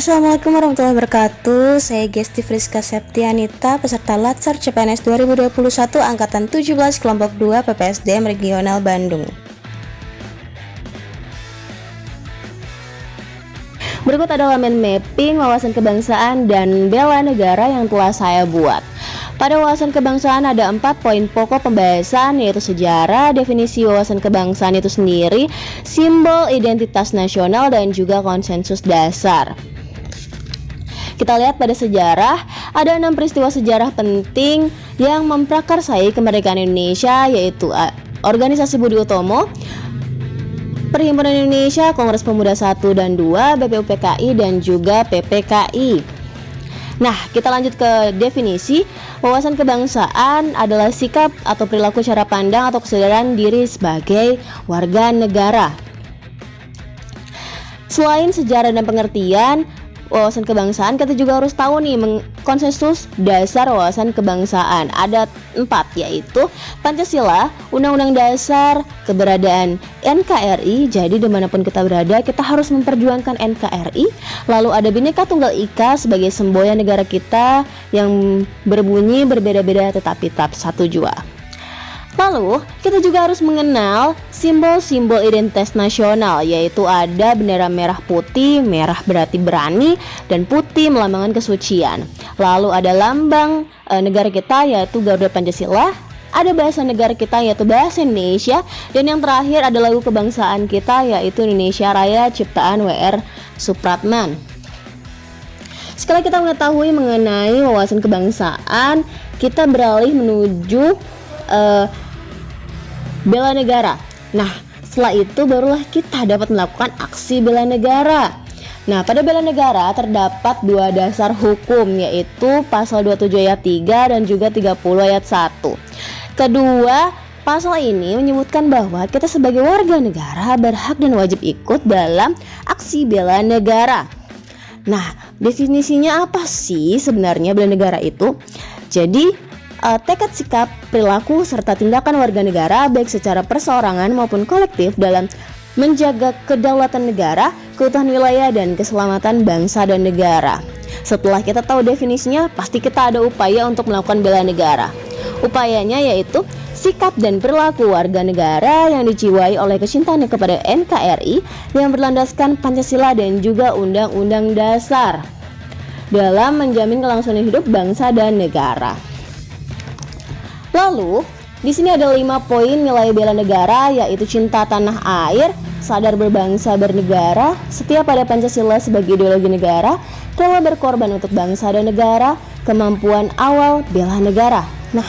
Assalamualaikum warahmatullahi wabarakatuh. Saya Gesti Friska Septianita, peserta Latsar CPNS 2021 Angkatan 17 Kelompok 2 PPSDM Regional Bandung. Berikut adalah mind mapping wawasan kebangsaan dan bela negara yang telah saya buat. Pada wawasan kebangsaan ada 4 poin pokok pembahasan, yaitu sejarah, definisi wawasan kebangsaan itu sendiri, simbol identitas nasional, dan juga konsensus dasar. Kita lihat pada sejarah, ada 6 peristiwa sejarah penting yang memprakarsai kemerdekaan Indonesia, yaitu Organisasi Budi Utomo, Perhimpunan Indonesia, Kongres Pemuda 1 dan 2, BPUPKI, dan juga PPKI. Nah, kita lanjut ke definisi. Wawasan kebangsaan adalah sikap atau perilaku, cara pandang atau kesadaran diri sebagai warga negara. Selain sejarah dan pengertian wawasan kebangsaan, kita juga harus tahu nih konsensus dasar wawasan kebangsaan. Ada 4, yaitu Pancasila, Undang-Undang Dasar, keberadaan NKRI. Jadi dimanapun kita berada, kita harus memperjuangkan NKRI. Lalu ada Bhinneka Tunggal Ika sebagai semboyan negara kita yang berbunyi berbeda-beda tetapi tetap satu jua. Lalu kita juga harus mengenal simbol-simbol identitas nasional, yaitu ada bendera merah putih. Merah berarti berani dan putih melambangkan kesucian. Lalu ada lambang negara kita, yaitu Garuda Pancasila. Ada bahasa negara kita, yaitu bahasa Indonesia. Dan yang terakhir ada lagu kebangsaan kita, yaitu Indonesia Raya ciptaan W.R. Supratman. Setelah kita mengetahui mengenai wawasan kebangsaan, kita beralih menuju bela negara. Nah, setelah itu barulah kita dapat melakukan aksi bela negara. Nah, pada bela negara terdapat 2 dasar hukum, yaitu pasal 27 ayat 3 dan juga 30 ayat 1. Kedua, pasal ini menyebutkan bahwa kita sebagai warga negara berhak dan wajib ikut dalam aksi bela negara. Nah, definisinya apa sih sebenarnya bela negara itu? Jadi, tekad, sikap, perilaku, serta tindakan warga negara baik secara perseorangan maupun kolektif dalam menjaga kedaulatan negara, keutuhan wilayah, dan keselamatan bangsa dan negara. Setelah kita tahu definisinya, pasti kita ada upaya untuk melakukan bela negara. Upayanya yaitu sikap dan perilaku warga negara yang dijiwai oleh kecintaannya kepada NKRI yang berlandaskan Pancasila dan juga Undang-Undang Dasar dalam menjamin kelangsungan hidup bangsa dan negara. Lalu, di sini ada 5 poin nilai bela negara, yaitu cinta tanah air, sadar berbangsa bernegara, setia pada Pancasila sebagai ideologi negara, rela berkorban untuk bangsa dan negara, kemampuan awal bela negara. Nah,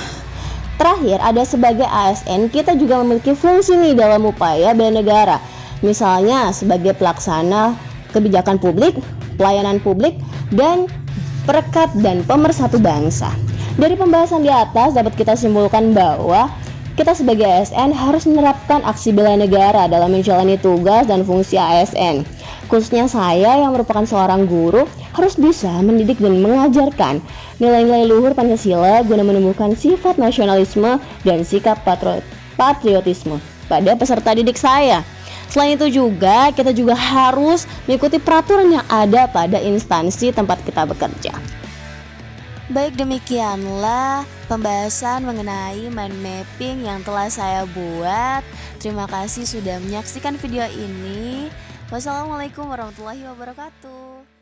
terakhir ada sebagai ASN, kita juga memiliki fungsi nih dalam upaya bela negara. Misalnya sebagai pelaksana kebijakan publik, pelayanan publik, dan perekat dan pemersatu bangsa. Dari pembahasan di atas dapat kita simpulkan bahwa kita sebagai ASN harus menerapkan aksi bela negara dalam menjalani tugas dan fungsi ASN. Khususnya saya yang merupakan seorang guru harus bisa mendidik dan mengajarkan nilai-nilai luhur Pancasila guna menumbuhkan sifat nasionalisme dan sikap patriotisme pada peserta didik saya. Selain itu juga kita juga harus mengikuti peraturan yang ada pada instansi tempat kita bekerja. Baik, demikianlah pembahasan mengenai mind mapping yang telah saya buat. Terima kasih sudah menyaksikan video ini. Wassalamualaikum warahmatullahi wabarakatuh.